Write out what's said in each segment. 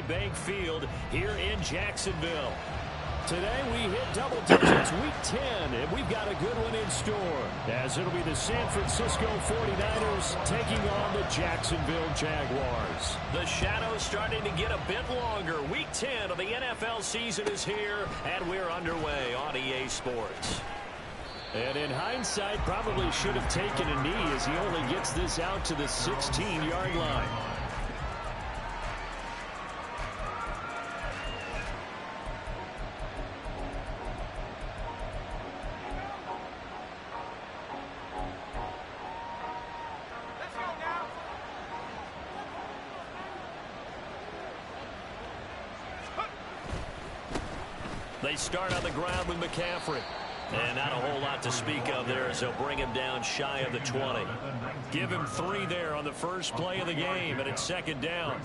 Bank Field here in Jacksonville. Today we hit double digits, week 10, and we've got a good one in store, as it'll be the San Francisco 49ers taking on the Jacksonville Jaguars. The shadow's starting to get a bit longer. Week 10 of the NFL season is here, and we're underway on EA Sports. And in hindsight, probably should have taken a knee, as he only gets this out to the 16-yard line. They start on the ground with McCaffrey. And not a whole lot to speak of there, as they'll bring him down shy of the 20. Give him 3 there on the first play of the game, and it's second down.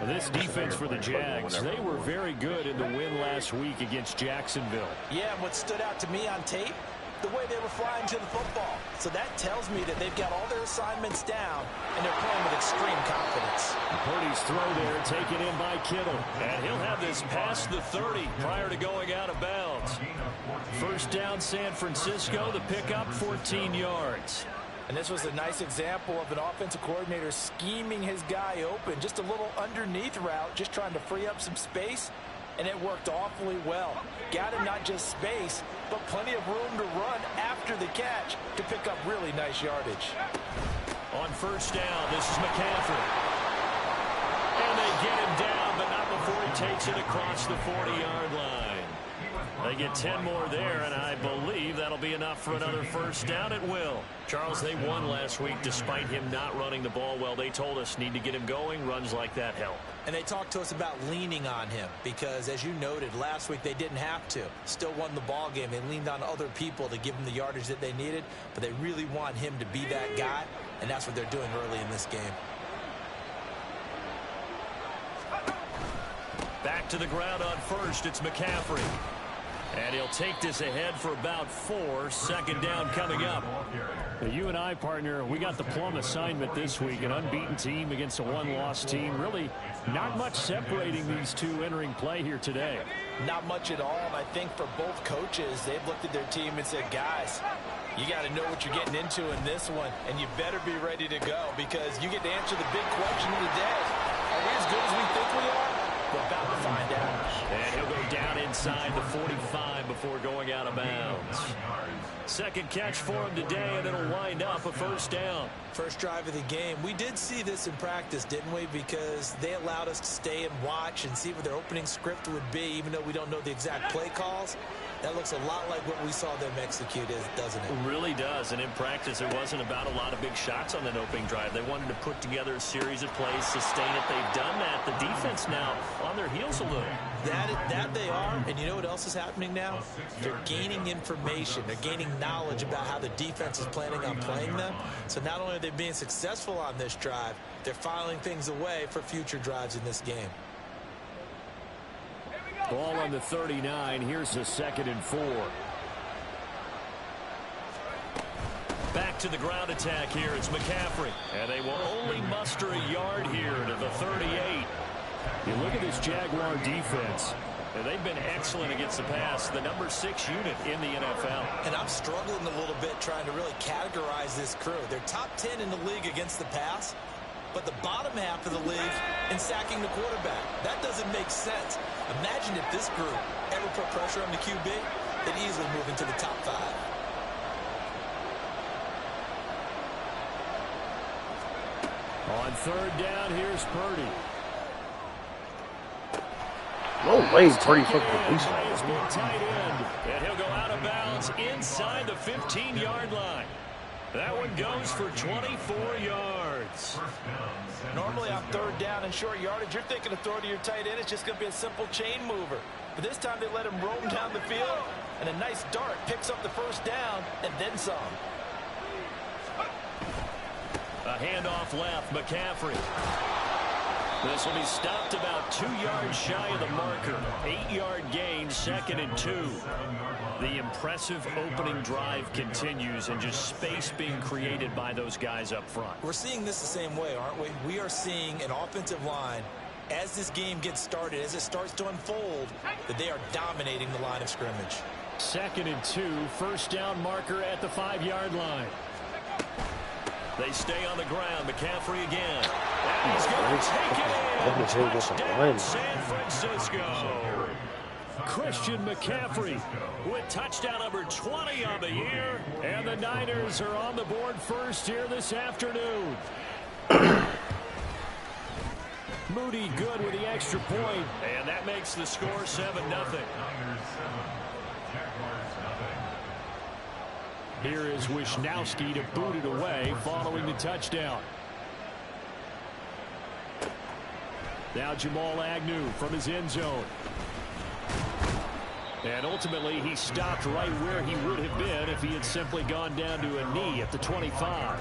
This defense for the Jags, they were very good in the win last week against Jacksonville. Yeah, and what stood out to me on tape, the way they were flying to the football. So that tells me that they've got all their assignments down, and they're playing with extreme confidence. Purdy's throw there taken in by Kittle. And he'll have this past the 30 prior to going out of bounds. First down, San Francisco. The pickup, 14 yards. And this was a nice example of an offensive coordinator scheming his guy open. Just a little underneath route, just trying to free up some space. And it worked awfully well. Got him not just space, but plenty of room to run after the catch to pick up really nice yardage. On first down, this is McCaffrey. And they get him down, but not before he takes it across the 40-yard line. They get 10 more there, and I believe that'll be enough for another first down. It will. Charles, they won last week despite him not running the ball well. They told us need to get him going. Runs like that help. And they talked to us about leaning on him because, as you noted, last week they didn't have to. Still won the ball game. They leaned on other people to give them the yardage that they needed, but they really want him to be that guy, and that's what they're doing early in this game. Back to the ground on first. It's McCaffrey. And he'll take this ahead for about 4. Second down coming up. You and I, partner, we got the plum assignment this week. An unbeaten team against a one-loss team. Really not much separating these two entering play here today. Not much at all. And I think for both coaches, they've looked at their team and said, guys, you got to know what you're getting into in this one. And you better be ready to go because you get to answer the big question of the day. Are we as good as we think we are? We're about to find out. And he'll go down inside the 45 before going out of bounds. Second catch for him today, and it'll wind up a first down. First drive of the game. We did see this in practice, didn't we? Because they allowed us to stay and watch and see what their opening script would be, even though we don't know the exact play calls. That looks a lot like what we saw them execute, doesn't it? It really does. And in practice, it wasn't about a lot of big shots on that opening drive. They wanted to put together a series of plays, sustain it. They've done that. The defense now on their heels a little. That they are. And you know what else is happening now? They're gaining information. They're gaining knowledge about how the defense is planning on playing them. So not only are they being successful on this drive, they're filing things away for future drives in this game. Ball on the 39. Here's the 2nd and 4. Back to the ground attack here. It's McCaffrey. And they will only muster a yard here to the 38. You look at this Jaguar defense. And they've been excellent against the pass. The number 6 unit in the NFL. And I'm struggling a little bit trying to really categorize this crew. They're top 10 in the league against the pass, but the bottom half of the league in sacking the quarterback. That doesn't make sense. Imagine if this group ever put pressure on the QB, they'd easily move into the top 5. On third down, here's Purdy. No way, Purdy took the police line. Tight end, and he'll go out of bounds inside the 15-yard line. That one goes for 24 yards. Normally on third down and short yardage, you're thinking of throwing to your tight end. It's just going to be a simple chain mover. But this time they let him roam down the field, and a nice dart picks up the first down and then some. A handoff left, McCaffrey. This will be stopped about 2 yards shy of the marker. 8-yard gain, 2nd and 2. The impressive opening drive continues, and just space being created by those guys up front. We're seeing this the same way, aren't we? We are seeing an offensive line as this game gets started, as it starts to unfold, that they are dominating the line of scrimmage. 2nd and 2, first down marker at the 5-yard line. They stay on the ground. McCaffrey again. And he's going to take it in. Touchdown, San Francisco. Christian McCaffrey with touchdown number 20 on the year. And the Niners are on the board first here this afternoon. Moody good with the extra point. And that makes the score 7-0. Here is Wisnowski to boot it away following the touchdown. Now Jamal Agnew from his end zone. And ultimately he stopped right where he would have been if he had simply gone down to a knee at the 25.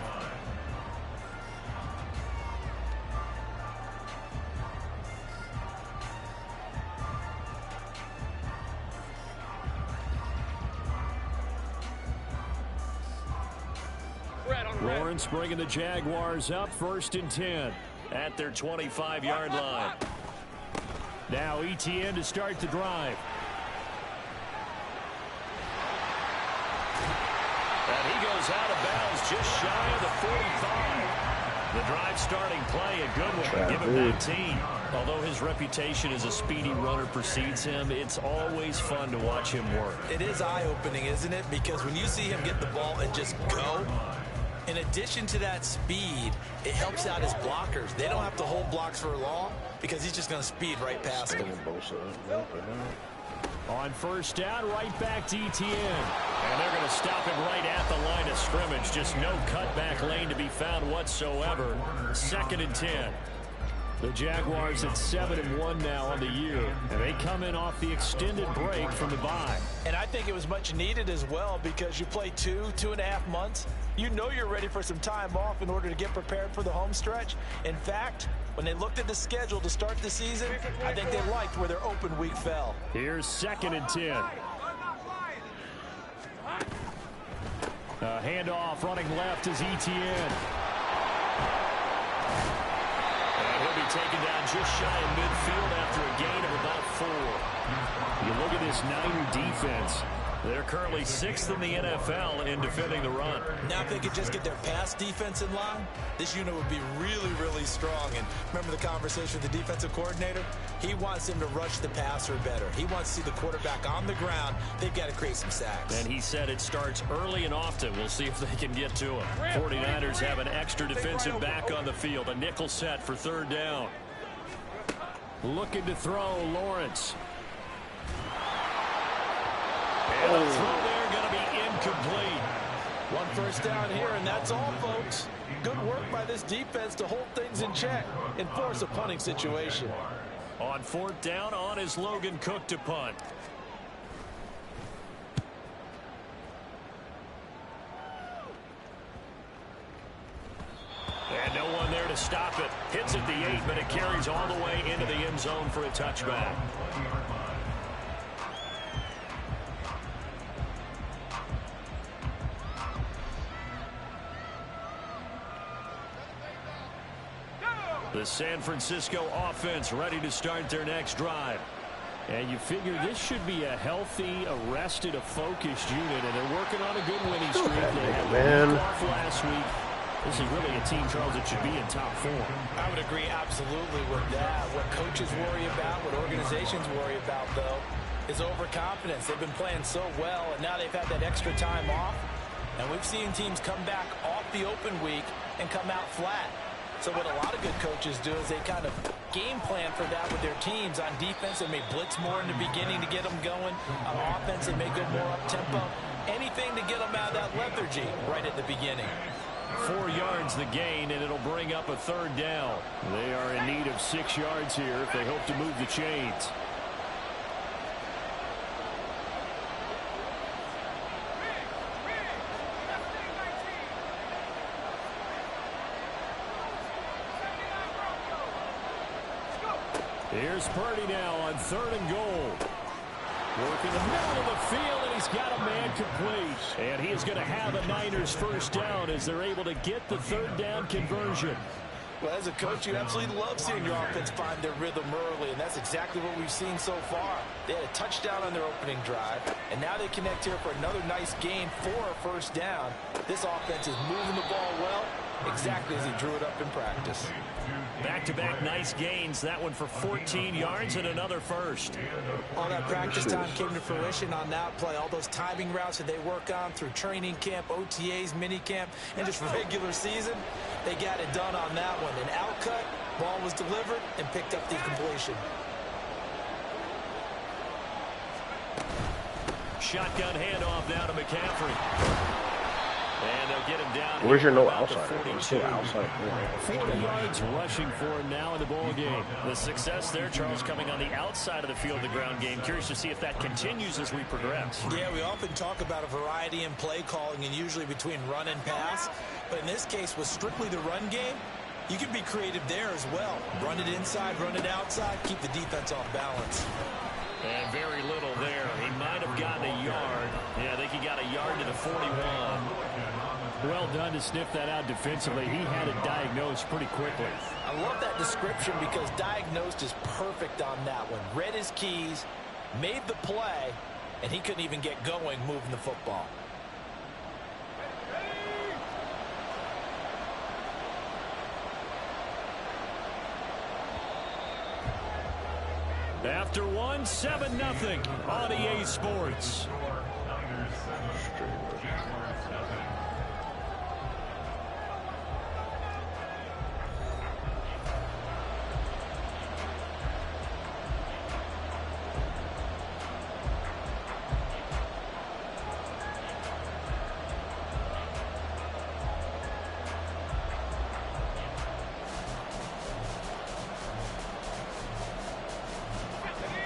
Lawrence bringing the Jaguars up 1st and 10 at their 25-yard line. Now Etienne to start the drive. And he goes out of bounds just shy of the 45. The drive starting play, a good one, given 19. Although his reputation as a speedy runner precedes him, it's always fun to watch him work. It is eye-opening, isn't it? Because when you see him get the ball and just go, in addition to that speed, it helps out his blockers. They don't have to hold blocks for long because he's just going to speed right past them. On first down, right back to Etienne. And they're going to stop him right at the line of scrimmage. Just no cutback lane to be found whatsoever. 2nd and 10. The Jaguars at 7-1 now on the year, and they come in off the extended break from the bye. And I think it was much needed as well because you play 2.5 months. You know you're ready for some time off in order to get prepared for the home stretch. In fact, when they looked at the schedule to start the season, I think they liked where their open week fell. Here's 2nd and 10. A handoff running left is Etienne. He'll be taken down just shy of midfield after a gain of about 4. You look at this Niner defense. They're currently 6th in the NFL in defending the run. Now if they could just get their pass defense in line, this unit would be really, really strong. And remember the conversation with the defensive coordinator? He wants them to rush the passer better. He wants to see the quarterback on the ground. They've got to create some sacks. And he said it starts early and often. We'll see if they can get to him. 49ers have an extra defensive back on the field. A nickel set for 3rd down. Looking to throw, Lawrence. And the throw there going to be incomplete. 1 first down here, and that's all, folks. Good work by this defense to hold things in check and force a punting situation. On 4th down, on is Logan Cook to punt. And no one there to stop it. Hits at the 8, but it carries all the way into the end zone for a touchback. The San Francisco offense ready to start their next drive. And you figure this should be a healthy, arrested, a focused unit, and they're working on a good winning streak. They had a week off last week. This is really a team, Charles, that should be in top form. I would agree absolutely with that. What coaches worry about, what organizations worry about, though, is overconfidence. They've been playing so well, and now they've had that extra time off. And we've seen teams come back off the open week and come out flat. So what a lot of good coaches do is they kind of game plan for that with their teams. On defense, they may blitz more in the beginning to get them going. On offense, they may go more up-tempo. Anything to get them out of that lethargy right at the beginning. 4 yards the gain, and it'll bring up a 3rd down. They are in need of 6 yards here if they hope to move the chains. Here's Purdy now on 3rd and goal. Working the middle of the field, and he's got a man complete. And he is going to have a Niners first down as they're able to get the 3rd down conversion. Well, as a coach, you absolutely love seeing your offense find their rhythm early, and that's exactly what we've seen so far. They had a touchdown on their opening drive, and now they connect here for another nice gain for a first down. This offense is moving the ball well, exactly as he drew it up in practice. Back-to-back nice gains. That one for 14 yards and another first. All that practice time came to fruition on that play. All those timing routes that they work on through training camp, OTAs, minicamp, and just regular season, they got it done on that one. An outcut, ball was delivered, and picked up the completion. Shotgun handoff now to McCaffrey. And they'll get him down. Where's your no outside? Still outside. 40 yards rushing for him now in the ball game. The success there, Charles, coming on the outside of the field, the ground game. Curious to see if that continues as we progress. Yeah, we often talk about a variety in play calling and usually between run and pass. But in this case, with strictly the run game, you can be creative there as well. Run it inside, run it outside, keep the defense off balance. And very little there. He might have gotten a yard. Yeah, I think he got a yard to the 41. Well done to sniff that out defensively. He had it diagnosed pretty quickly. I love that description because diagnosed is perfect on that one. Read his keys, made the play, and he couldn't even get going moving the football. After one, 7-0 on EA Sports.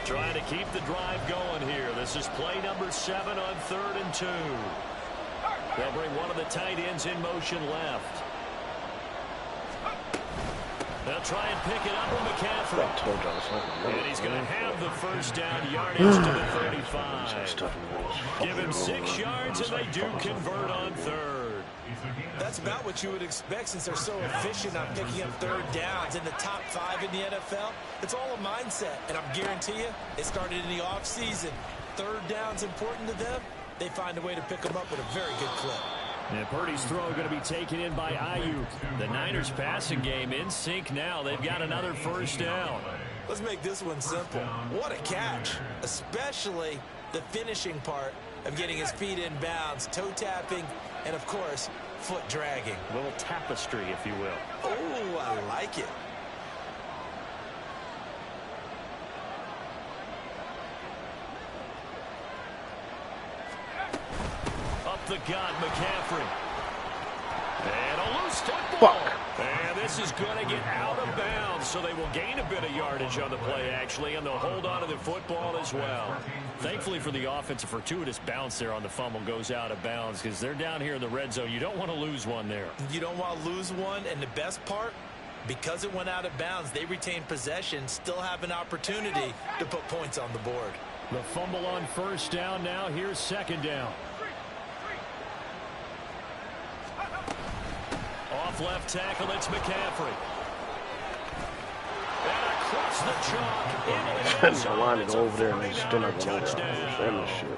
Trying to keep the drive going here. This is play number 7 on 3rd and 2. They'll bring one of the tight ends in motion left. They'll try and pick it up with McCaffrey. And he's going to have the first down yardage to the 35. Give him 6 yards, and they do convert on 3rd. That's about what you would expect since they're so efficient on picking up 3rd downs in the top 5 in the NFL. It's all a mindset, and I'm guarantee you it started in the offseason. 3rd down's important to them. They find a way to pick them up with a very good clip. And Purdy's throw going to be taken in by Ayuk. The Niners passing game in sync now. They've got another first down. Let's make this one simple. What a catch, especially the finishing part of getting his feet in bounds, toe tapping, and of course, foot dragging. A little tapestry, if you will. Oh, I like it. Up the gut, McCaffrey. And a loose football. And this is going to get out of bounds, so they will gain a bit of yardage on the play, actually, and they'll hold on to the football as well. Thankfully for the offense, a fortuitous bounce there on the fumble goes out of bounds because they're down here in the red zone. You don't want to lose one there. You don't want to lose one, and the best part, because it went out of bounds, they retain possession, still have an opportunity to put points on the board. The fumble on first down now. Here's 2nd down. Off left tackle, it's McCaffrey. And across the chalk. There's a line to go over there, and they still not going over there.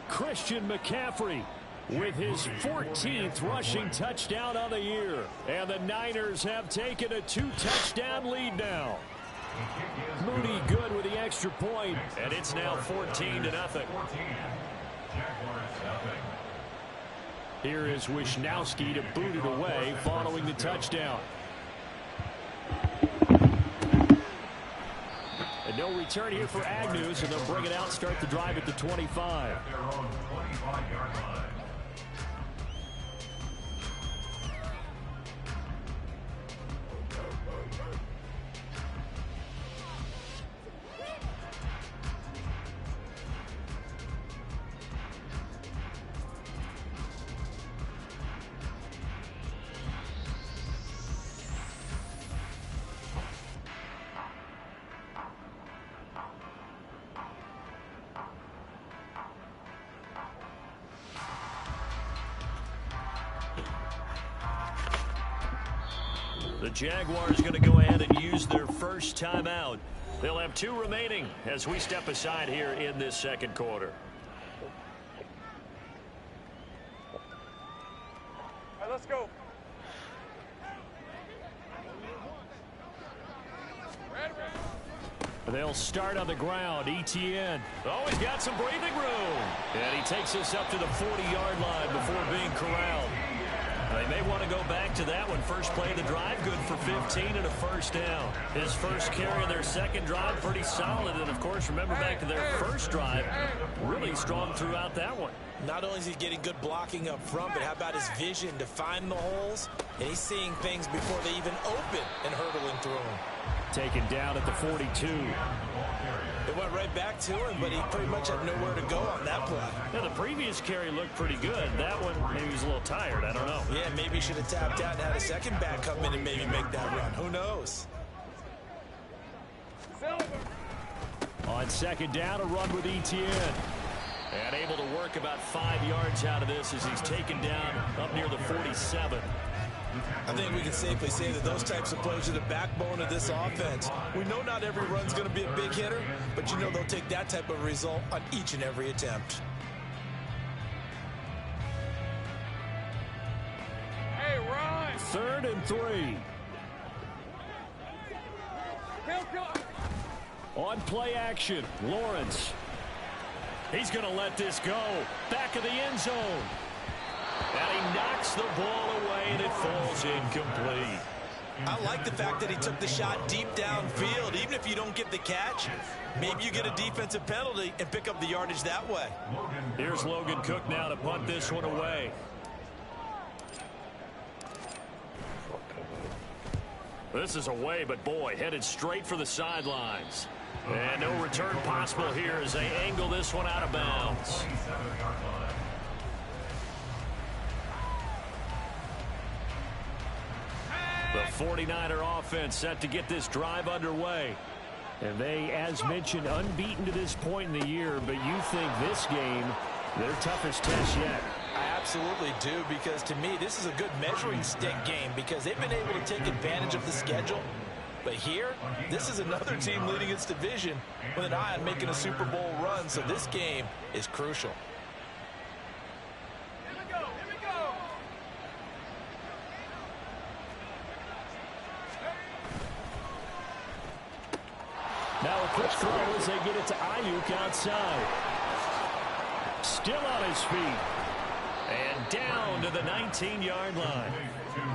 Christian McCaffrey with his 14th rushing touchdown on the year. And the Niners have taken a 2-touchdown lead now. Moody good with the extra point, and it's now 14-0. Here is Wisnowski to boot it away following the touchdown. And no return here for Agnew, so they'll bring it out, start the drive at the 25. The Jaguars going to go ahead and use their first timeout. They'll have 2 remaining as we step aside here in this second quarter. All right, let's go. They'll start on the ground. ETN. Oh, he's got some breathing room. And he takes us up to the 40-yard line before being corralled. They may want to go back to that one. First play of the drive, good for 15 and a first down. His first carry of their second drive, pretty solid. And, of course, remember back to their first drive, really strong throughout that one. Not only is he getting good blocking up front, but how about his vision to find the holes? And he's seeing things before they even open and hurdling through them. Taken down at the 42. It went right back to him, but he pretty much had nowhere to go on that play. Yeah, the previous carry looked pretty good. That one, maybe he was a little tired. I don't know. Yeah, maybe he should have tapped out and had a second back come in and maybe make that run. Who knows? On second down, a run with ETN. And able to work about 5 yards out of this as he's taken down up near the 47. I think we can safely say that those types of plays are the backbone of this offense. We know not every run's going to be a big hitter, but you know they'll take that type of result on each and every attempt. Hey, run! 3rd and 3. On play action, Lawrence. He's going to let this go. Back of the end zone. And he knocks the ball away, and it falls incomplete. I like the fact that he took the shot deep downfield. Even if you don't get the catch, maybe you get a defensive penalty and pick up the yardage that way. Here's Logan Cook now to punt this one away. This is away, but boy, headed straight for the sidelines. And no return possible here as they angle this one out of bounds. The 49er offense set to get this drive underway. And they, as mentioned, unbeaten to this point in the year, but you think this game, their toughest test yet. I absolutely do, because to me, this is a good measuring stick game because they've been able to take advantage of the schedule. But here, this is another team leading its division with an eye on making a Super Bowl run, so this game is crucial. Now a quick throw as they get it to Ayuk outside. Still on his feet. And down to the 19-yard line.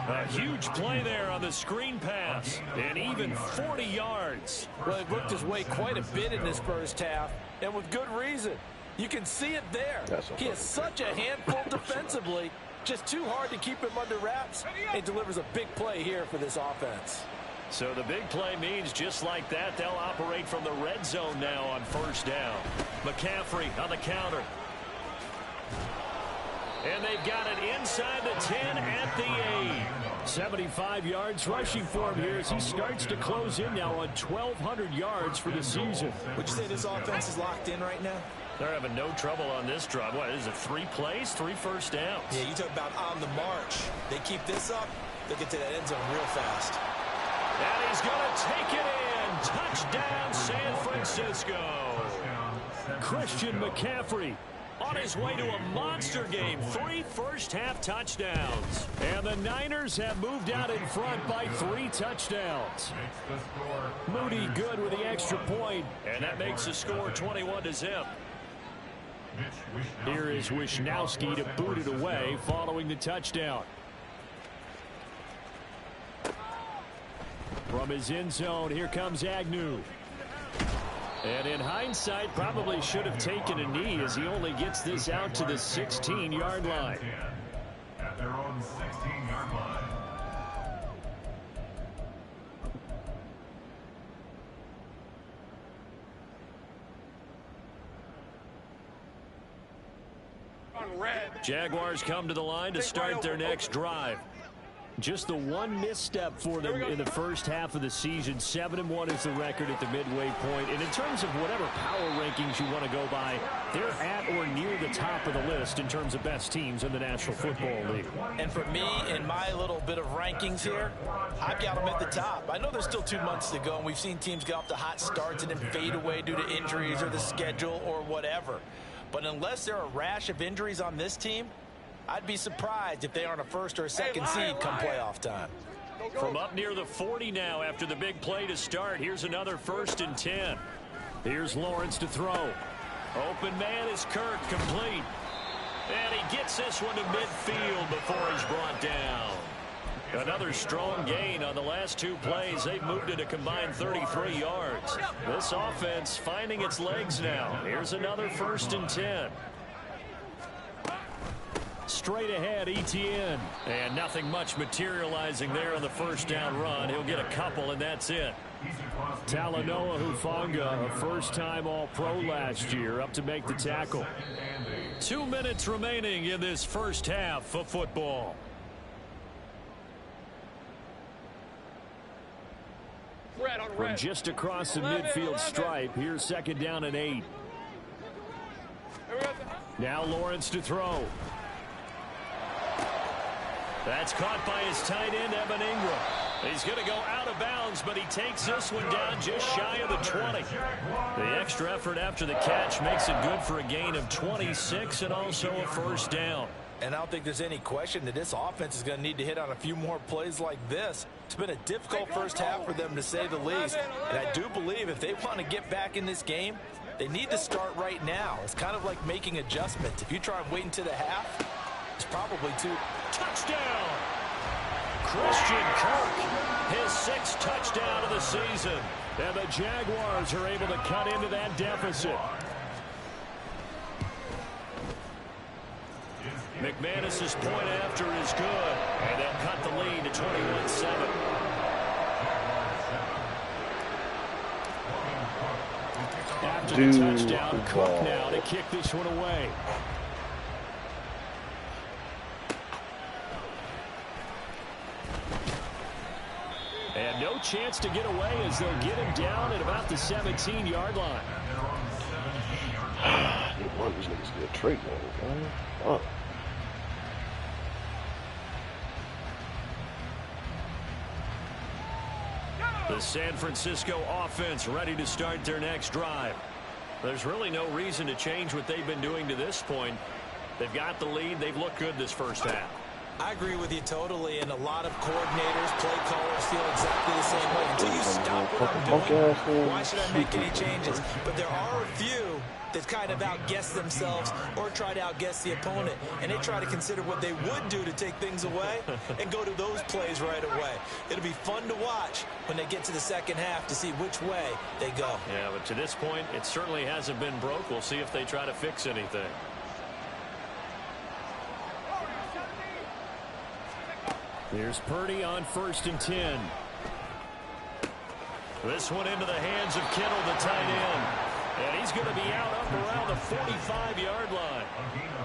A huge play there on the screen pass. And even 40 yards. Well, he worked his way quite a bit in this first half, and with good reason. You can see it there. He is such a handful defensively. Just too hard to keep him under wraps. It delivers a big play here for this offense. So the big play means just like that, they'll operate from the red zone now on first down. McCaffrey on the counter. And they've got it inside the 10 at the 8. 75 yards rushing for him here as he starts to close in now on 1,200 yards for the season. Would you say this offense is locked in right now? They're having no trouble on this drive. What is it, 3 plays, 3 first downs? Yeah, you talk about on the march. They keep this up, they'll get to that end zone real fast. And he's going to take it in. Touchdown, San Francisco. Christian McCaffrey on his way to a monster game. 3 first-half touchdowns. And the Niners have moved out in front by 3 touchdowns. Moody good with the extra point. And that makes the score 21-0. Here is Wisnowski to boot it away following the touchdown. From his end zone, here comes Agnew. And in hindsight, probably should have taken a knee as he only gets this out to the 16-yard line. At their own 16-yard line. Jaguars come to the line to start their next drive. Just the one misstep for them in the first half of the season. 7-1 is the record at the midway point. And in terms of whatever power rankings you want to go by, they're at or near the top of the list in terms of best teams in the National Football League. And for me, in my little bit of rankings here, I've got them at the top. I know there's still 2 months to go, and we've seen teams get off to hot starts and then fade away due to injuries or the schedule or whatever. But unless there are a rash of injuries on this team, I'd be surprised if they aren't a first or a second seed come playoff time. From up near the 40 now after the big play to start. Here's another 1st and 10. Here's Lawrence to throw. Open man is Kirk, complete. And he gets this one to midfield before he's brought down. Another strong gain on the last 2 plays. They've moved it a combined 33 yards. This offense finding its legs now. Here's another 1st and 10. Straight ahead, Etienne. And nothing much materializing there on the 1st down run. He'll get a couple, and that's it. Talanoa Hufanga, a first-time All-Pro last year, up to make the tackle. 2 minutes remaining in this first half of football. From just across the midfield stripe, here's 2nd down and 8. Now Lawrence to throw. That's caught by his tight end, Evan Ingram. He's going to go out of bounds, but he takes this one down just shy of the 20. The extra effort after the catch makes it good for a gain of 26 and also a 1st down. And I don't think there's any question that this offense is going to need to hit on a few more plays like this. It's been a difficult first half for them, to say the least. And I do believe if they want to get back in this game, they need to start right now. It's kind of like making adjustments. If you try and wait until the half, it's probably too. Touchdown! Christian Kirk, his 6th touchdown of the season. And the Jaguars are able to cut into that deficit. McManus's point after is good. And they'll cut the lead to 21-7. After the touchdown, Cook now to kick this one away. And no chance to get away as they'll get him down at about the 17-yard line. One of these niggas get a trade, man. Oh. The San Francisco offense ready to start their next drive. There's really no reason to change what they've been doing to this point. They've got the lead. They've looked good this first half. I agree with you totally, and a lot of coordinators, play callers feel exactly the same way. Until you stop what I'm doing, why should I make any changes? But there are a few that kind of outguess themselves or try to outguess the opponent, and they try to consider what they would do to take things away and go to those plays right away. It'll be fun to watch when they get to the second half to see which way they go. Yeah, but to this point, it certainly hasn't been broke. We'll see if they try to fix anything. Here's Purdy on 1st and 10. This one into the hands of Kittle, the tight end. And he's going to be out up around the 45-yard line.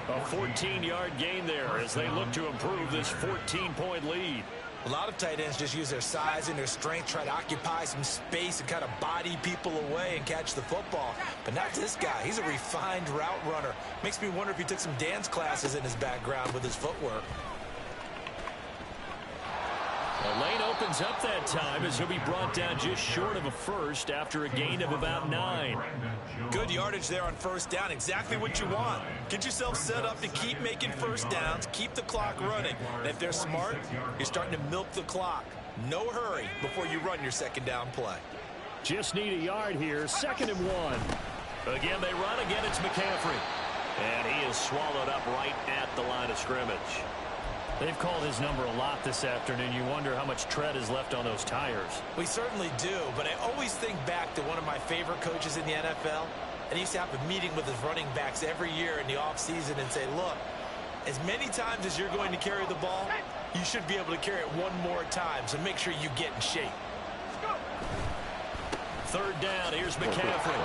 A 14-yard gain there as they look to improve this 14-point lead. A lot of tight ends just use their size and their strength, try to occupy some space and kind of body people away and catch the football. But not this guy. He's a refined route runner. Makes me wonder if he took some dance classes in his background with his footwork. The lane opens up that time as he'll be brought down just short of a first after a gain of about 9. Good yardage there on 1st down. Exactly what you want. Get yourself set up to keep making 1st downs, keep the clock running. And if they're smart, you're starting to milk the clock. No hurry before you run your 2nd down play. Just need a yard here. 2nd and 1. Again, they run. Again, it's McCaffrey. And he is swallowed up right at the line of scrimmage. They've called his number a lot this afternoon. You wonder how much tread is left on those tires. We certainly do, but I always think back to one of my favorite coaches in the NFL. And he used to have a meeting with his running backs every year in the offseason and say, look, as many times as you're going to carry the ball, you should be able to carry it one more time, so make sure you get in shape. 3rd down, here's McCaffrey.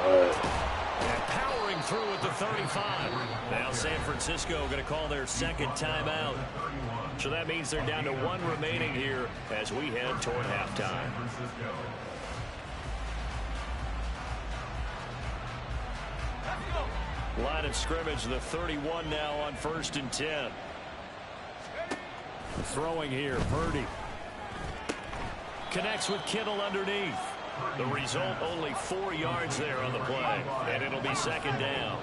And powering through at the 35. Now San Francisco going to call their second timeout. So that means they're down to 1 remaining here as we head toward halftime. Line of scrimmage, the 31 now on 1st and 10. Throwing here, Purdy. Connects with Kittle underneath. The result, only 4 yards there on the play. And it'll be second down.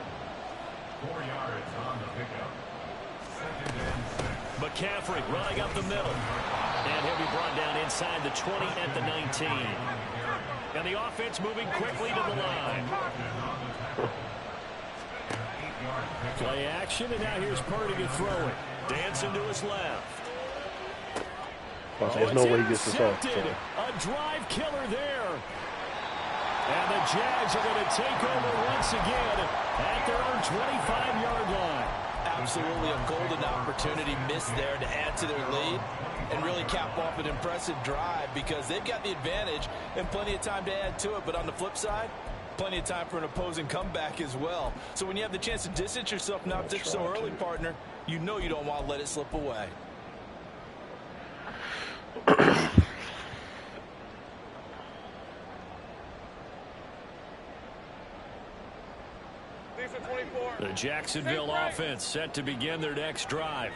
4 yards on the pickup. Second and 6. McCaffrey running up the middle. And he'll be brought down inside the 20 at the 19. And the offense moving quickly to the line. Play action, and now here's Purdy to throw it. Dancing to his left. There's no way he gets this off. So. A drive killer there. And the Jags are going to take over once again at their own 25-yard line. Absolutely a golden opportunity missed there to add to their lead and really cap off an impressive drive because they've got the advantage and plenty of time to add to it. But on the flip side, plenty of time for an opposing comeback as well. So when you have the chance to distance yourself not just so early, partner, you know you don't want to let it slip away. The Jacksonville offense set to begin their next drive.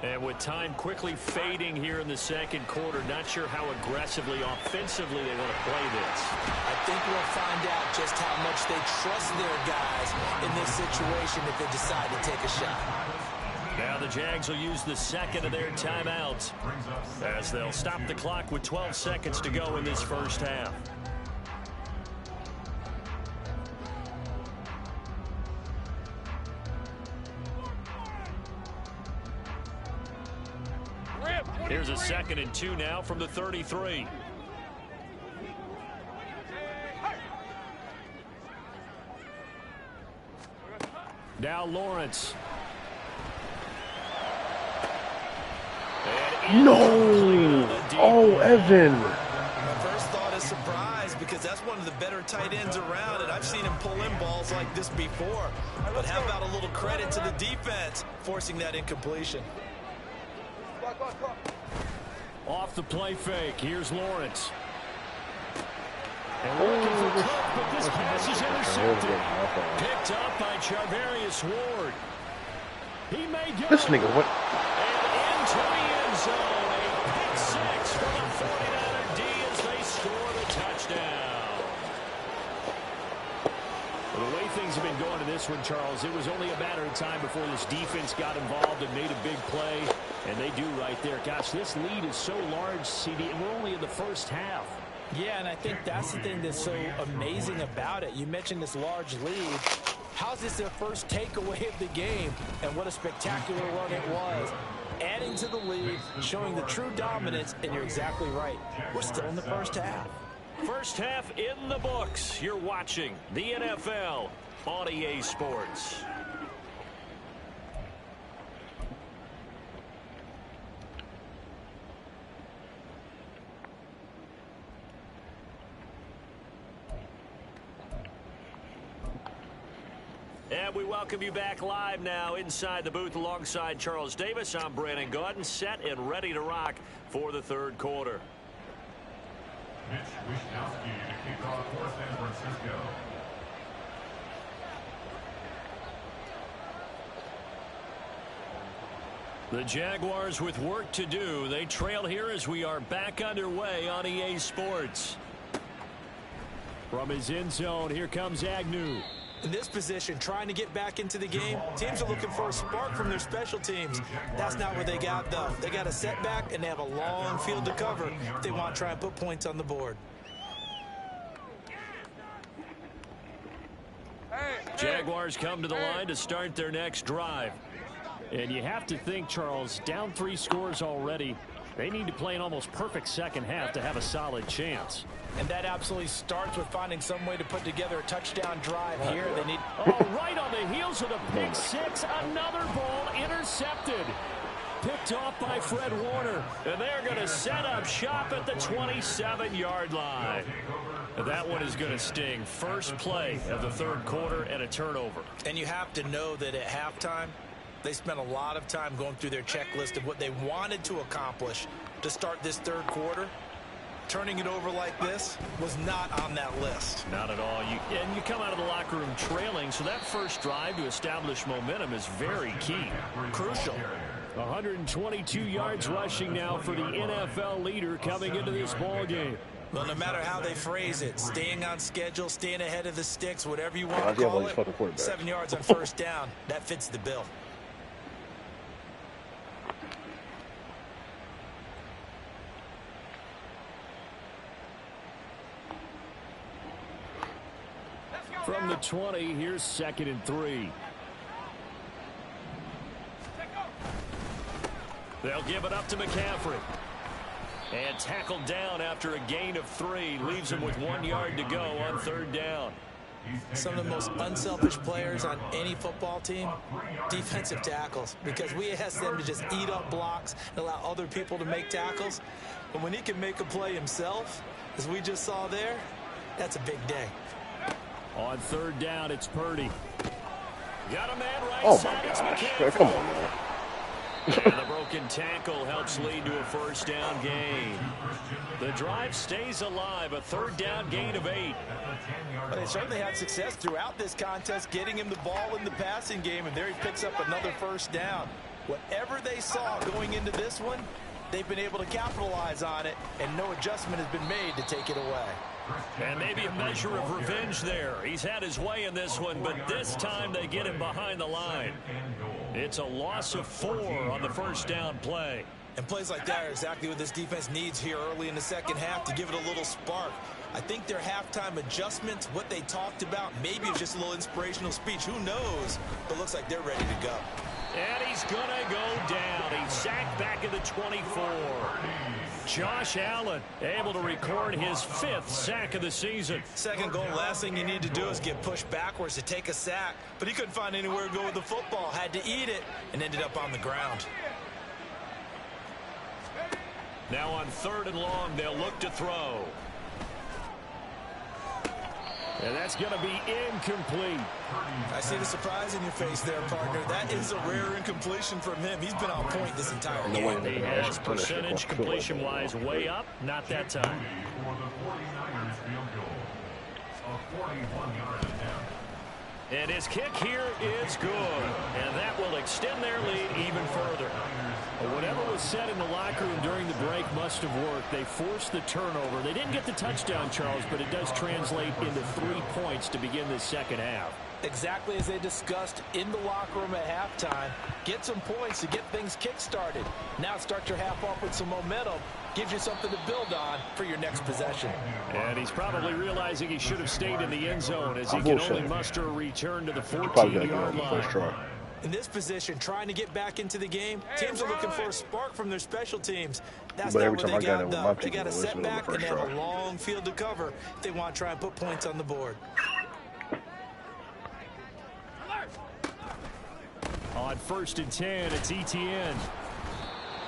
And with time quickly fading here in the second quarter, not sure how aggressively, offensively they want to play this. I think we'll find out just how much they trust their guys in this situation if they decide to take a shot. Now the Jags will use the second of their timeouts as they'll stop the clock with 12 seconds to go in this first half. Here's a 2nd and 2 now from the 33. Now Lawrence. No! Oh, Evan. My first thought is surprise because that's one of the better tight ends around, and I've seen him pull in balls like this before. But how about a little credit to the defense forcing that incompletion? Off the play fake. Here's Lawrence. And looking for Cook, but this pass is intercepted. Picked up by Charvarius Ward. He may go. This nigga, what? And into the end zone. A pick six for the 49er D as they score the touchdown. Well, the way things have been going in this one, Charles, it was only a matter of time before this defense got involved and made a big play. And they do right there. Gosh, this lead is so large, CD, and we're only in the first half. Yeah, and I think that's the thing that's so amazing about it. You mentioned this large lead. How's this their first takeaway of the game? And what a spectacular run it was. Adding to the lead, showing the true dominance, and you're exactly right. We're still in the first half. First half in the books. You're watching the NFL on EA Sports. And we welcome you back live now inside the booth alongside Charles Davis. I'm Brandon Gaudin, set and ready to rock for the third quarter. Mitch Wishnowsky to kick off for San Francisco. The Jaguars with work to do. They trail here as we are back underway on EA Sports. From his end zone, here comes Agnew. In this position, trying to get back into the game, teams are looking for a spark from their special teams. That's not what they got, though. They got a setback, and they have a long field to cover if they want to try and put points on the board. Jaguars come to the line to start their next drive. And you have to think, Charles, down 3 scores already. They need to play an almost perfect second half to have a solid chance. And that absolutely starts with finding some way to put together a touchdown drive here. They need. Oh, right on the heels of the pick six. Another ball intercepted. Picked off by Fred Warner. And they're going to set up shop at the 27-yard line. That one is going to sting. First play of the third quarter and a turnover. And you have to know that at halftime, they spent a lot of time going through their checklist of what they wanted to accomplish to start this third quarter. Turning it over like this was not on that list. Not at all. You come out of the locker room trailing, so that first drive to establish momentum is very key. Crucial. 122 yards rushing now for the NFL leader coming into this ball game. Well, no matter how they phrase it, staying on schedule, staying ahead of the sticks, whatever you want to call it, 7 yards on first down, that fits the bill. From the 20, here's 2nd and 3. They'll give it up to McCaffrey. And tackled down after a gain of 3. Leaves him with 1 yard to go on third down. Some of the most unselfish players on any football team, defensive tackles, because we ask them to just eat up blocks and allow other people to make tackles. But when he can make a play himself, as we just saw there, that's a big day. On third down, it's Purdy. Got a man right side. It's McCaffrey. Come on, man. And the broken tackle helps lead to a first down gain. The drive stays alive, a third down gain of 8. Well, they certainly had success throughout this contest, getting him the ball in the passing game, and there he picks up another first down. Whatever they saw going into this one, they've been able to capitalize on it, and no adjustment has been made to take it away. And maybe a measure of revenge there. He's had his way in this one, but this time they get him behind the line. It's a loss of 4 on the first down play. And plays like that are exactly what this defense needs here early in the second half to give it a little spark. I think their halftime adjustments, what they talked about, maybe it's just a little inspirational speech. Who knows? But looks like they're ready to go. And he's going to go down. He's sacked back at the 24. Josh Allen able to record his 5th sack of the season. Second goal, last thing you need to do is get pushed backwards to take a sack. But he couldn't find anywhere to go with the football. Had to eat it and ended up on the ground. Now on 3rd and long, they'll look to throw. And that's going to be incomplete. I see the surprise in your face there, partner. That is a rare incompletion from him. He's been on point this entire game. He has percentage completion-wise way up. Not that time. For the 49ers field goal. A 41-yard attempt. And his kick here is good. And that will extend their lead even further. Whatever was said in the locker room during the break must have worked. They forced the turnover. They didn't get the touchdown, Charles, but it does translate into 3 points to begin the second half. Exactly as they discussed in the locker room at halftime. Get some points to get things kick-started. Now start your half off with some momentum. Gives you something to build on for your next possession. And he's probably realizing he should have stayed in the end zone as he can only muster a return to the 14-yard line. In this position, trying to get back into the game, teams are looking for a spark from their special teams. That's not what they got done. They got a setback and they have a long field to cover if they want to try and put points on the board. On 1st and 10, it's Etienne.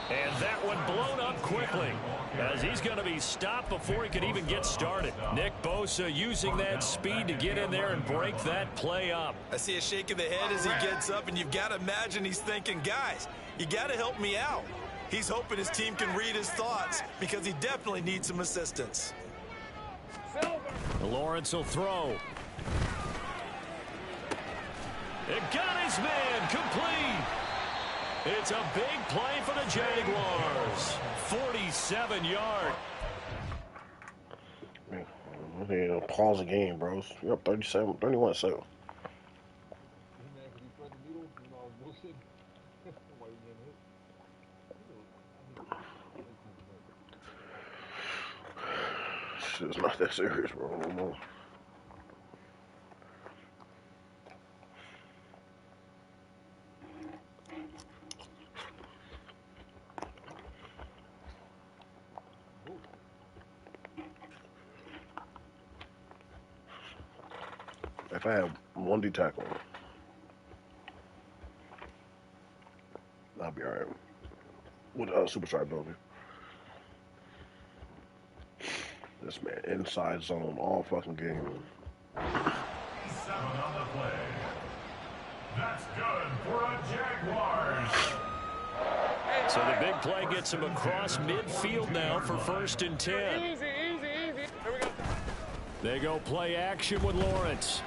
And that one blown up quickly as he's going to be stopped before he could even get started. Nick Bosa using that speed to get in there and break that play up. I see a shake of the head as he gets up, and you've got to imagine he's thinking, guys, you got to help me out. He's hoping his team can read his thoughts because he definitely needs some assistance. Lawrence will throw. It got his man complete. It's a big play for the Jaguars. 47-yard. Yeah, pause the game, bros. You're up 31-7. Shit's not that serious, bro. No more. If I have one D tackle, I'll be all right with super stripe ability. This man inside zone all fucking game. 7 on the play. That's good for a Jaguars. So the big play gets him across midfield now for 1st and 10. Easy. Here we go. They go play action with Lawrence.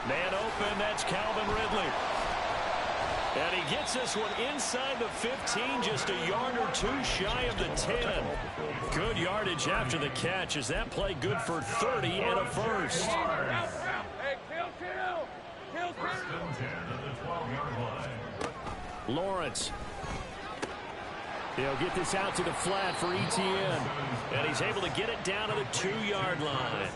Man open, that's Calvin Ridley. And he gets this one inside the 15, just a yard or two shy of the 10. Good yardage after the catch. Is that play good for 30 and a first? Hey, kill. 1st and 10 at the 12-yard line. Lawrence. He'll get this out to the flat for ETN. And he's able to get it down to the 2-yard line.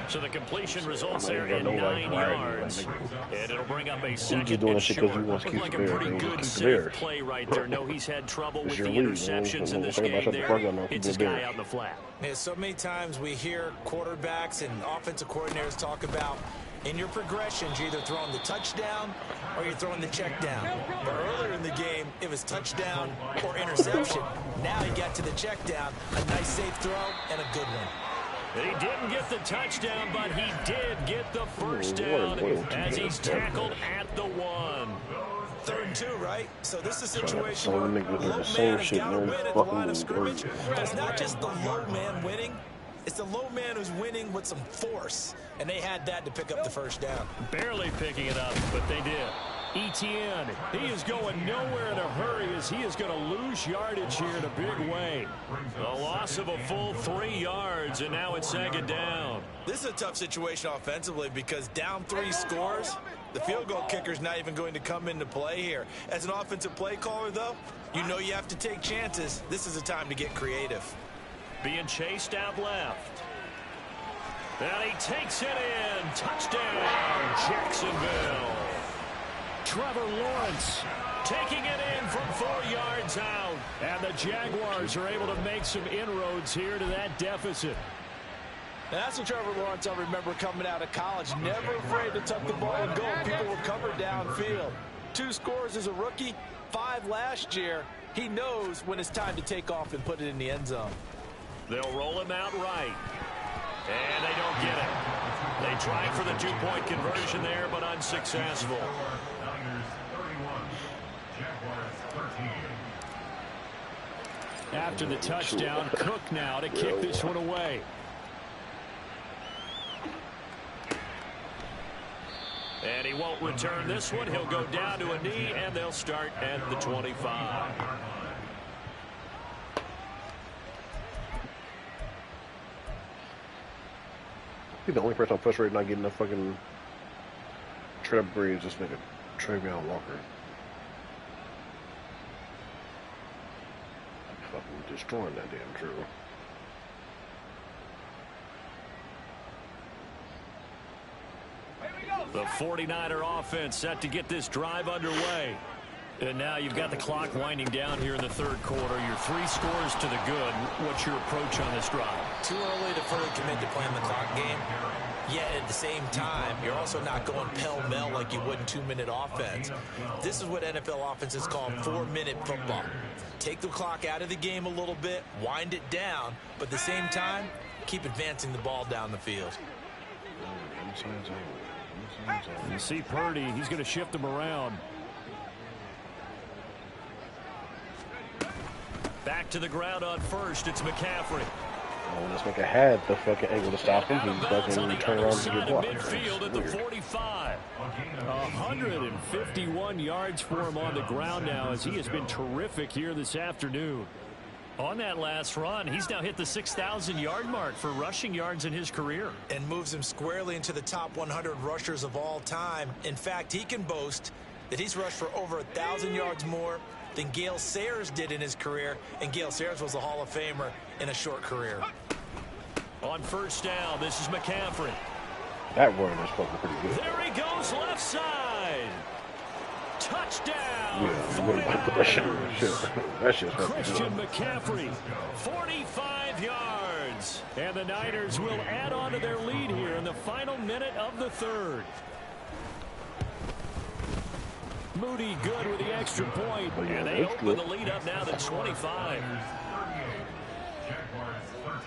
So the completion results there in 9 yards. And it'll bring up a second and short. Looked like a pretty good safe play right there. No, he's had trouble with the interceptions in this game there. It's his guy out in the flat. Yeah, so many times we hear quarterbacks and offensive coordinators talk about in your progressions, you're either throwing the touchdown or you're throwing the check down. But earlier in the game, it was touchdown or interception. Now he got to the check down, a nice safe throw, and a good one. He didn't get the touchdown, but he did get the first down as he's tackled at the 1. 3rd and 2, right? So this is a situation where low man has got to win at the line of scrimmage. But it's not just the low man winning. It's the low man who's winning with some force. And they had that to pick up the first down. Barely picking it up, but they did. ETN, he is going nowhere in a hurry as he is going to lose yardage here in a big way. A loss of a full 3 yards, and now it's 2nd down. This is a tough situation offensively because down 3 scores, the field goal kicker's not even going to come into play here. As an offensive play caller, though, you know you have to take chances. This is a time to get creative. Being chased out left. And he takes it in. Touchdown, Jacksonville. Trevor Lawrence taking it in from 4 yards out. And the Jaguars are able to make some inroads here to that deficit. Now, that's what Trevor Lawrence I remember coming out of college. Never afraid to tuck the ball and go. People were covered downfield. 2 scores as a rookie, 5 last year. He knows when it's time to take off and put it in the end zone. They'll roll him out right. And they don't get it. They tried for the 2-point conversion there, but unsuccessful. Niners 31, Jaguars 13. After the touchdown, Cook now to kick this one away. And he won't return this one. He'll go down to a knee, and they'll start at the 25. He's the only person I'm frustrated not getting the fucking Trev Breeze, this nigga Travion Walker. Fucking destroying that damn Drew. The 49er offense set to get this drive underway. And now you've got the clock winding down here in the 3rd quarter. You're 3 scores to the good. What's your approach on this drive? Too early to fully commit to playing the clock game. Yet at the same time, you're also not going pell-mell like you would in 2-minute offense. This is what NFL offenses call 4-minute football. Take the clock out of the game a little bit, wind it down, but at the same time, keep advancing the ball down the field. You see Purdy, he's going to shift him around. Back to the ground on first. It's McCaffrey. Oh, this nigga had the fucking angle to stop him. He fucking turn around and get blocked. Midfield at the 45. 151 yards for him on the ground now as he has been terrific here this afternoon. On that last run, he's now hit the 6,000-yard mark for rushing yards in his career. And moves him squarely into the top 100 rushers of all time. In fact, he can boast that he's rushed for over 1,000 yards more than Gale Sayers did in his career, and Gale Sayers was a Hall of Famer in a short career. On first down, this is McCaffrey. That run is fucking pretty good. There he goes, left side. Touchdown. Yeah, I'm gonna put that shit. That shit's Christian McCaffrey, 45 yards. And the Niners will add on to their lead here in the final minute of the 3rd. Moody good with the extra point. And they open the lead up now to 25. Jaguars 13.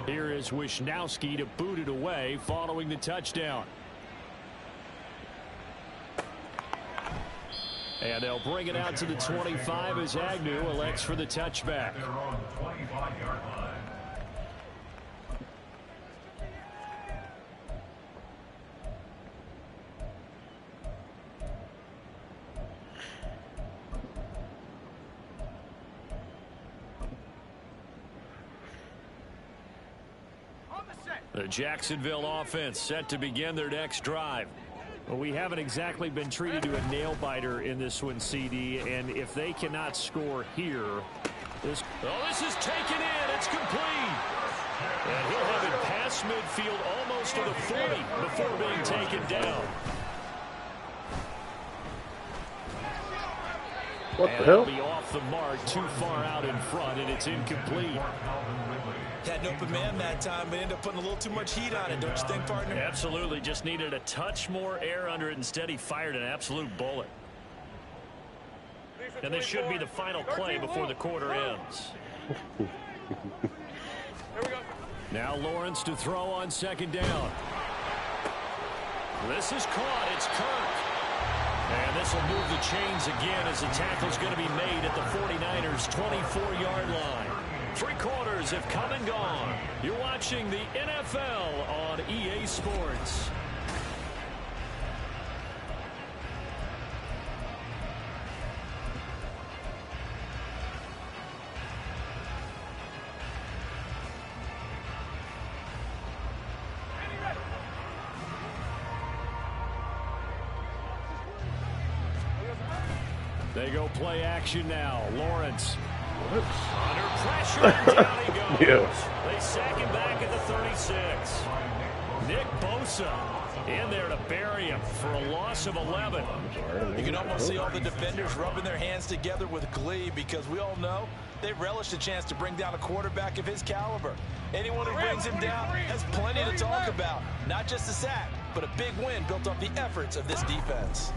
Here is Wishnowski to boot it away following the touchdown. And they'll bring it out to the 25 as Agnew elects for the touchback. The Jacksonville offense set to begin their next drive. Well, we haven't exactly been treated to a nail-biter in this one, CD, and if they cannot score here, this is taken in. It's complete. And he'll have it past midfield almost to the 40 before being taken down. What the hell? It'll be off the mark, too far out in front, and it's incomplete. Had an open man that time, but ended up putting a little too much heat on it, don't you think, partner? Absolutely. Just needed a touch more air under it. Instead, he fired an absolute bullet. And this should be the final play before the quarter ends. Now Lawrence to throw on second down. This is caught. It's Kirk. And this will move the chains again as the tackle's going to be made at the 49ers' 24-yard line. 3 quarters have come and gone. You're watching the NFL on EA Sports. They go play action now. Lawrence. What? Under pressure, and down he goes. Yeah. They sack him back at the 36. Nick Bosa in there to bury him for a loss of 11. You can almost see all the defenders rubbing their hands together with glee because we all know they relish the chance to bring down a quarterback of his caliber. Anyone who brings him down has plenty to talk about. Not just a sack, but a big win built off the efforts of this defense.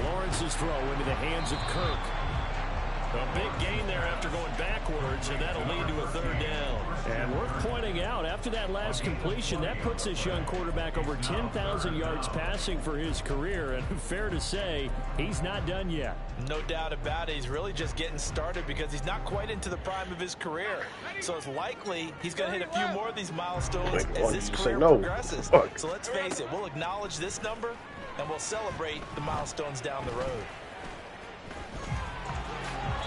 Lawrence's throw into the hands of Kirk. A big gain there after going backwards, and that'll lead to a third down. And worth pointing out, after that last completion, that puts this young quarterback over 10,000 yards passing for his career. And fair to say, he's not done yet. No doubt about it. He's really just getting started because he's not quite into the prime of his career. So it's likely he's going to hit a few more of these milestones as his career progresses. So let's face it, we'll acknowledge this number, and we'll celebrate the milestones down the road.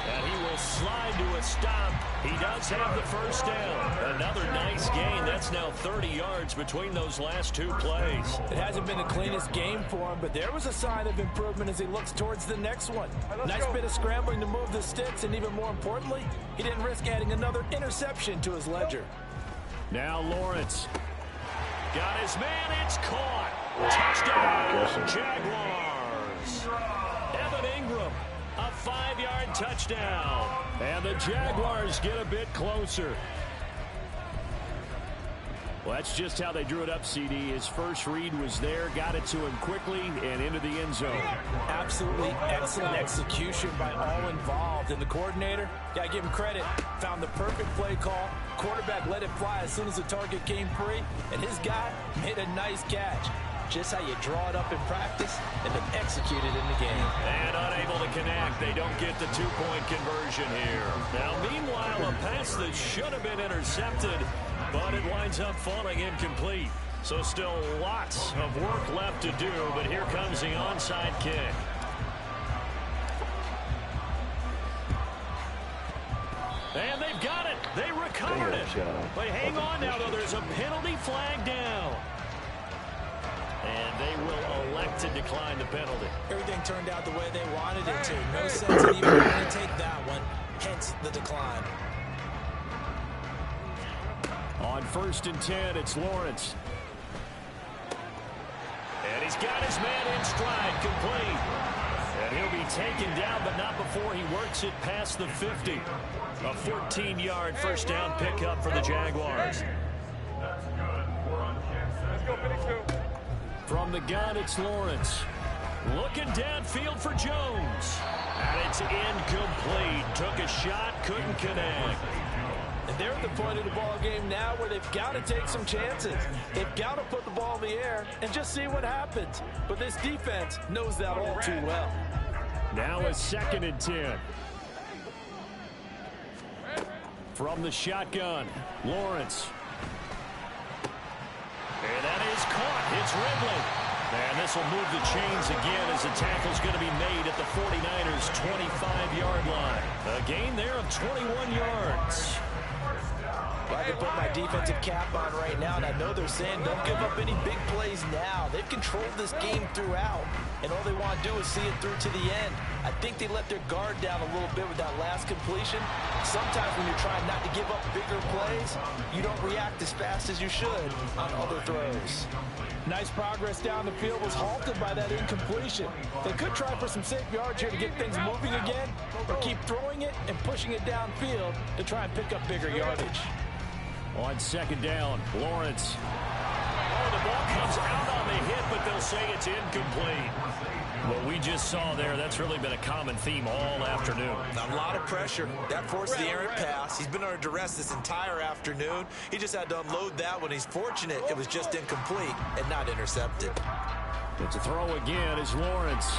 And he will slide to a stop. He does have the first down. Another nice gain. That's now 30 yards between those last 2 plays. It hasn't been the cleanest game for him, but there was a sign of improvement as he looks towards the next one. Nice bit of scrambling to move the sticks, and even more importantly, he didn't risk adding another interception to his ledger. Now Lawrence. Got his man. It's caught. Touchdown, Jaguars. Evan Ingram, a 5-yard touchdown. And the Jaguars get a bit closer. Well, that's just how they drew it up, CD. His first read was there, got it to him quickly, and into the end zone. Absolutely excellent execution by all involved. And the coordinator, got to give him credit, found the perfect play call. Quarterback let it fly as soon as the target came free, and his guy made a nice catch. Just how you draw it up in practice and then execute it in the game. And unable to connect. They don't get the 2-point conversion here. Now, meanwhile, a pass that should have been intercepted, but it winds up falling incomplete. So still lots of work left to do, but here comes the onside kick. And they've got it. They recovered it. But hang on now, though. There's a penalty flag down. And they will elect to decline the penalty. Everything turned out the way they wanted it to. No sense in even trying to take that one. Hence the decline. On 1st and 10, it's Lawrence. And he's got his man in stride, complete. And he'll be taken down, but not before he works it past the 50. A 14-yard first down pickup for the Jaguars. Let's go, 52. From the gun, it's Lawrence. Looking downfield for Jones. And it's incomplete. Took a shot, couldn't connect. And they're at the point of the ball game now where they've got to take some chances. They've got to put the ball in the air and just see what happens. But this defense knows that all too well. Now a 2nd and 10. From the shotgun, Lawrence. And that is caught. It's Ridley. And this will move the chains again as the tackle's going to be made at the 49ers' 25-yard line. A gain there of 21 yards. Well, I can put my defensive cap on right now, and I know they're saying don't give up any big plays now. They've controlled this game throughout, and all they want to do is see it through to the end. I think they let their guard down a little bit with that last completion. Sometimes when you're trying not to give up bigger plays, you don't react as fast as you should on other throws. Nice progress down the field was halted by that incompletion. They could try for some safe yards here to get things moving again, or keep throwing it and pushing it downfield to try and pick up bigger yardage. On 2nd down, Lawrence. Oh, the ball comes out on the hit, but they'll say it's incomplete. What we just saw there, that's really been a common theme all afternoon. A lot of pressure. That forced the errant pass. He's been under duress this entire afternoon. He just had to unload that one. He's fortunate it was just incomplete and not intercepted. But to throw again is Lawrence.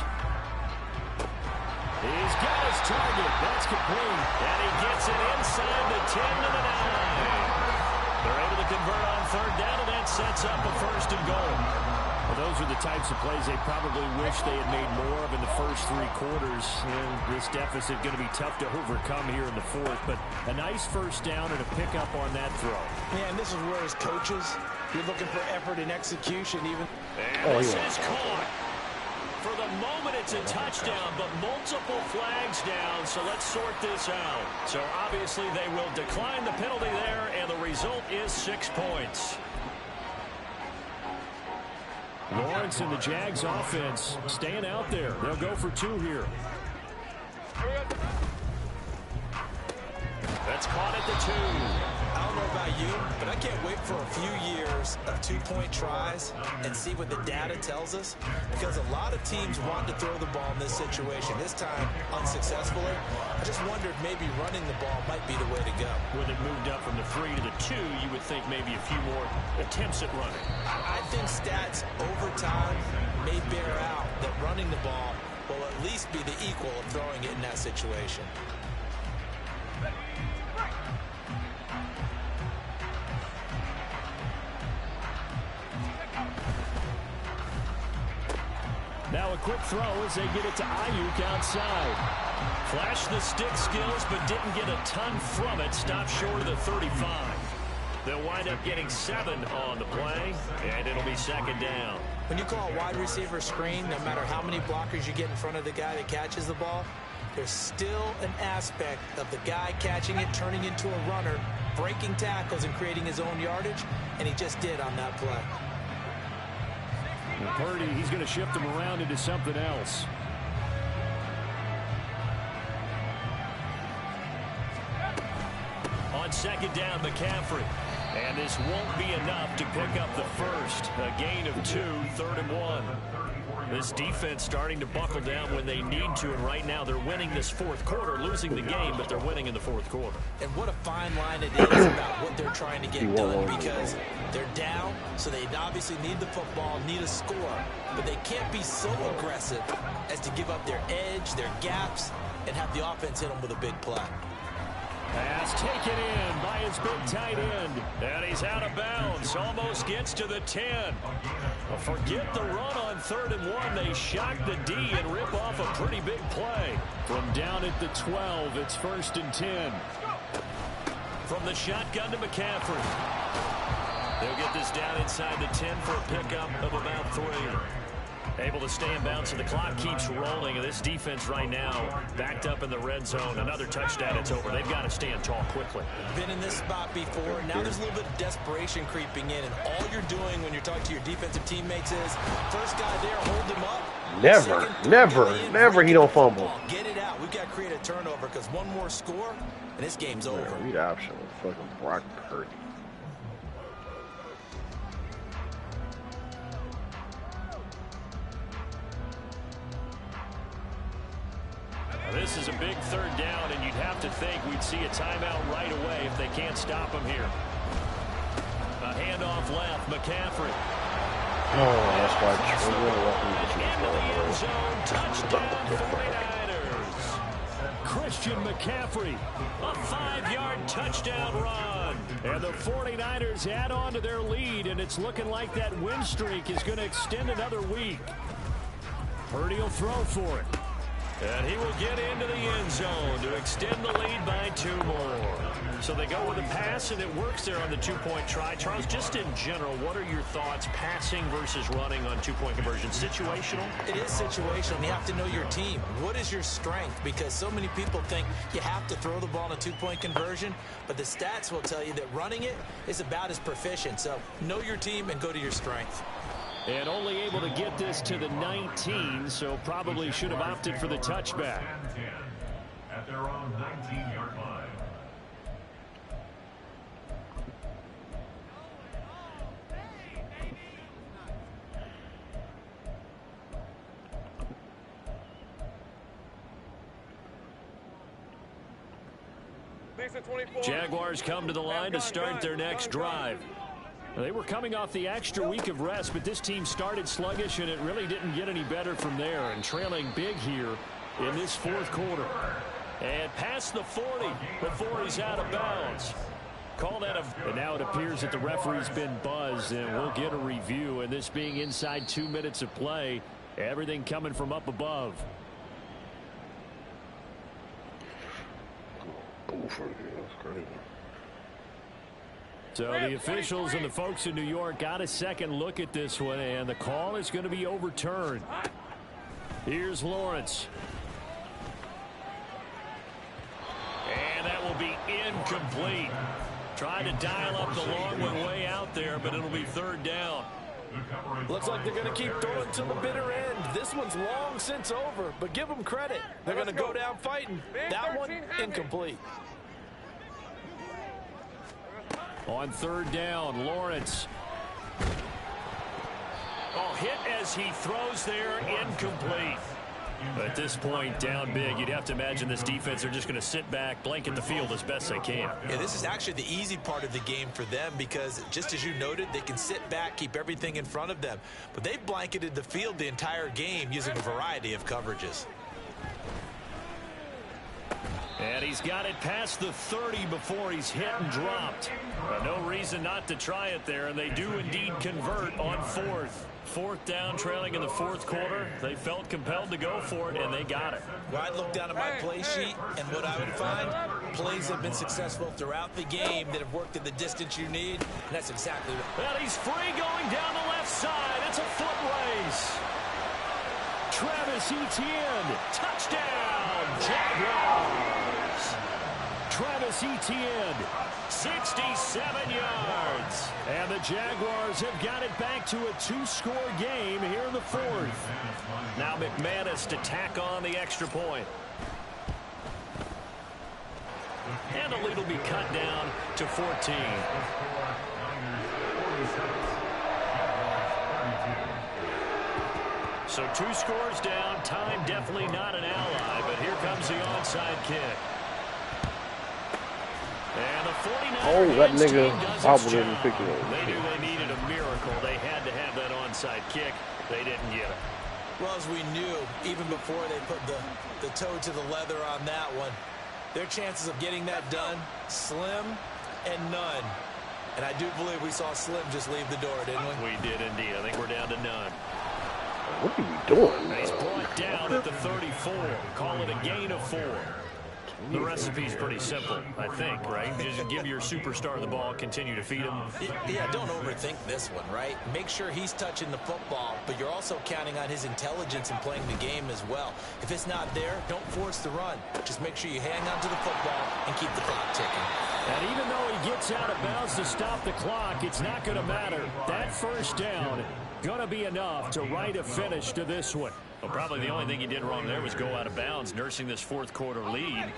He's got his target. That's complete. And he gets it inside the 10 to the 9. They're able to convert on 3rd down, and that sets up a 1st and goal. Well, those are the types of plays they probably wish they had made more of in the first 3 quarters. And this deficit going to be tough to overcome here in the 4th. But a nice 1st down and a pickup on that throw. Yeah, and this is where as coaches, you're looking for effort and execution even. And this is caught. For the moment, it's a touchdown, but multiple flags down, so let's sort this out. So obviously they will decline the penalty there, and the result is 6 points. Lawrence and the Jags offense staying out there. They'll go for 2 here. That's caught at the 2. I don't know about you, but I can't wait for a few years of 2-point tries and see what the data tells us, because a lot of teams want to throw the ball in this situation, this time unsuccessfully. I just wondered maybe running the ball might be the way to go. With it moved up from the 3 to the 2, you would think maybe a few more attempts at running. I think stats over time may bear out that running the ball will at least be the equal of throwing it in that situation. Now a quick throw as they get it to Ayuk outside. Flashed the stick skills, but didn't get a ton from it. Stopped short of the 35. They'll wind up getting 7 on the play, and it'll be 2nd down. When you call a wide receiver screen, no matter how many blockers you get in front of the guy that catches the ball, there's still an aspect of the guy catching it, turning into a runner, breaking tackles and creating his own yardage, and he just did on that play. And Purdy, he's going to shift him around into something else. On 2nd down, McCaffrey. And this won't be enough to pick up the 1st. A gain of 2, 3rd and 1. This defense starting to buckle down when they need to, and right now they're winning this 4th quarter, losing the game, but they're winning in the 4th quarter. And what a fine line it is about what they're trying to get done, because they're down, so they obviously need the football, need a score, but they can't be so aggressive as to give up their edge, their gaps, and have the offense hit them with a big play. Pass taken in by his big tight end. And he's out of bounds. Almost gets to the 10. Well, forget the run on 3rd and 1. They shock the D and rip off a pretty big play. From down at the 12, it's 1st and 10. From the shotgun to McCaffrey. They'll get this down inside the 10 for a pickup of about 3. Able to stay in bounds, so the clock keeps rolling, and this defense right now backed up in the red zone. Another touchdown, it's over. They've got to stand tall quickly. Been in this spot before, and now there's a little bit of desperation creeping in, and all you're doing when you're talking to your defensive teammates is, first guy there, hold him up. Never he don't fumble. Get it out. We've got to create a turnover, because one more score, and this game's over. Read option with fucking Brock Purdy. This is a big third down, and you'd have to think we'd see a timeout right away if they can't stop him here. A handoff left, McCaffrey. Oh, that's why Into the end zone, touchdown 49ers. Christian McCaffrey, a 5-yard touchdown run. And the 49ers add on to their lead, and it's looking like that win streak is going to extend another week. Purdy will throw for it. And he will get into the end zone to extend the lead by 2 more. So they go with a pass, and it works there on the 2-point try. Charles, just in general, what are your thoughts passing versus running on 2-point conversion? Situational? It is situational. You have to know your team. What is your strength? Because so many people think you have to throw the ball in a 2-point conversion, but the stats will tell you that running it is about as proficient. So know your team and go to your strength. And only able to get this to the 19, so probably should have opted for the touchback. At their own 19-yard line. Jaguars come to the line to start their next drive. They were coming off the extra week of rest, but this team started sluggish, and it really didn't get any better from there, and trailing big here in this 4th quarter. And past the 40 before he's out of bounds. Called out of, and now it appears that the referee's been buzzed, and we'll get a review. And this being inside 2 minutes of play, everything coming from up above. That's crazy. So the officials and the folks in New York got a second look at this one, and the call is going to be overturned. Here's Lawrence. And that will be incomplete. Trying to dial up the long one way out there, but it'll be 3rd down. Looks like they're going to keep throwing to the bitter end. This one's long since over, but give them credit. They're going to go down fighting. That one, incomplete. On 3rd down, Lawrence. Oh, hit as he throws there, incomplete. At this point, down big, you'd have to imagine this defense are just going to sit back, blanket the field as best they can. Yeah, this is actually the easy part of the game for them because, just as you noted, they can sit back, keep everything in front of them. But they've blanketed the field the entire game using a variety of coverages. And he's got it past the 30 before he's hit and dropped. No reason not to try it there, and they do indeed convert on 4th. 4th down, trailing in the 4th quarter. They felt compelled to go for it, and they got it. Well, I'd look down at my play sheet, and what I would find, plays have been successful throughout the game that have worked at the distance you need, and that's exactly what. Well, he's free going down the left side. It's a foot race. Travis Etienne, touchdown, Jaguars. Travis Etienne, 67 yards. And the Jaguars have got it back to a 2-score game here in the 4th. Now McManus to tack on the extra point. And the lead will be cut down to 14. So 2 scores down. Time definitely not an ally, but here comes the onside kick. And the 49ers oh, that nigga hobbled in and picked it up. They knew they needed a miracle. They had to have that onside kick. They didn't get it. Well, as we knew, even before they put the toe to the leather on that one, their chances of getting that done, slim and none. And I do believe we saw Slim just leave the door, didn't we? We did indeed. I think we're down to none. What are we doing? He's brought down at the 34. Call it a gain of 4. The recipe's pretty simple, I think, right? Just give your superstar the ball, continue to feed him. Yeah, don't overthink this one, right? Make sure he's touching the football, but you're also counting on his intelligence in playing the game as well. If it's not there, don't force the run. Just make sure you hang on to the football and keep the clock ticking. And even though he gets out of bounds to stop the clock, it's not going to matter. That 1st down going to be enough to write a finish to this one. Well, probably the only thing he did wrong there was go out of bounds, nursing this 4th quarter lead.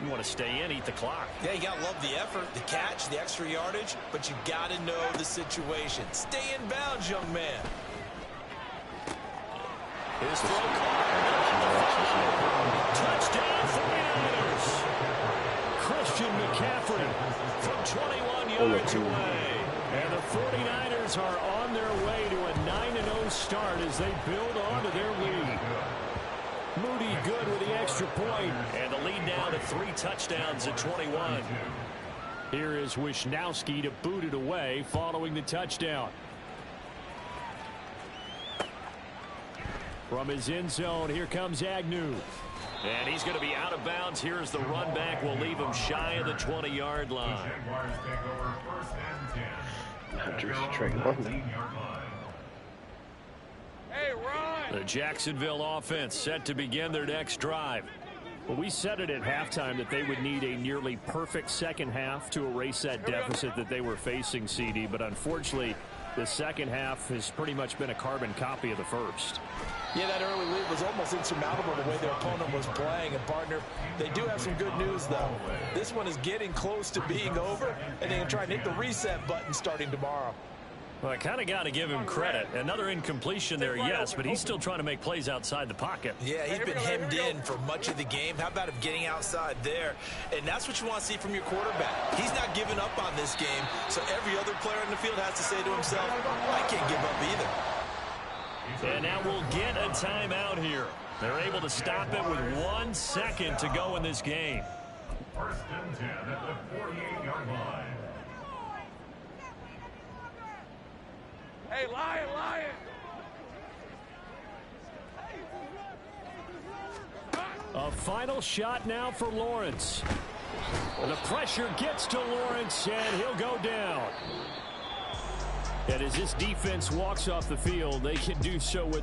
You want to stay in, eat the clock. Yeah, you got to love the effort, the catch, the extra yardage, but you got to know the situation. Stay in bounds, young man. His throw caught. Touchdown yards away. And the 49ers are on their way to a 9-0 start as they build on to their lead. Moody good with the extra point. And the lead now to 3 touchdowns at 21. Here is Wisnowski to boot it away following the touchdown. From his end zone, here comes Agnew. And he's going to be out of bounds. Here's the run back. Will leave him shy of the 20-yard line. Hey, Ron! The Jacksonville offense set to begin their next drive. Well, we said it at halftime that they would need a nearly perfect second half to erase that deficit that they were facing, CD. But unfortunately, the second half has pretty much been a carbon copy of the first. Yeah, that early lead was almost insurmountable the way their opponent was playing. And, partner, they do have some good news, though. This one is getting close to being over, and they can try and hit the reset button starting tomorrow. Well, I kind of got to give him credit. Another incompletion there, yes, but he's still trying to make plays outside the pocket. Yeah, he's been hemmed in for much of the game. How about him getting outside there? And that's what you want to see from your quarterback. He's not giving up on this game, so every other player in the field has to say to himself, I can't give up either. And now we'll get a timeout here. They're able to stop it with 1 second to go in this game. First and 10 at the 48-yard line. Hey, Lion, Lion! A final shot now for Lawrence. The pressure gets to Lawrence, and he'll go down. And as this defense walks off the field, they can do so with